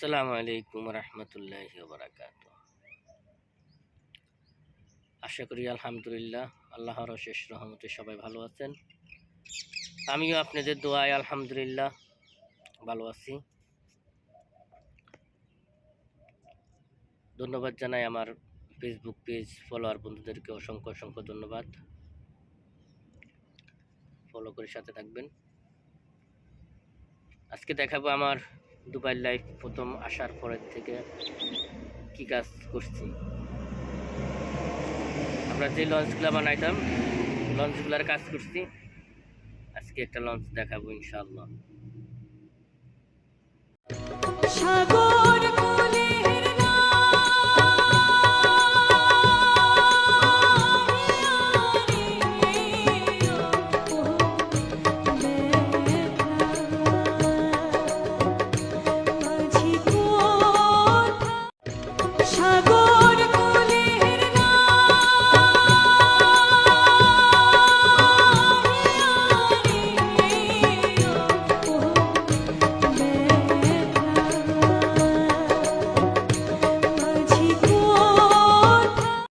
আসসালামু আলাইকুম রহমতুল্লাহি ওয়া বারাকাতুহু। আশা করি আলহামদুলিল্লাহ আল্লাহর অশেষ রহমতে সবাই ভালো আছেন। আমিও আপনাদের দোয়ায় আলহামদুলিল্লাহ ভালো আছি। ধন্যবাদ জানাই আমার ফেসবুক পেজ ফলোয়ার বন্ধুদেরকে, অসংখ্য অসংখ্য ধন্যবাদ। ফলো করে সাথে থাকবেন। আজকে দেখাবো আমার দুবাই লাইফ প্রথম আসার পরের থেকে কি কাজ করছি। আমরা যে লঞ্চগুলো বানাইতাম লঞ্চগুলার কাজ করছি। আজকে একটা লঞ্চ দেখাবো ইনশাআল্লাহ।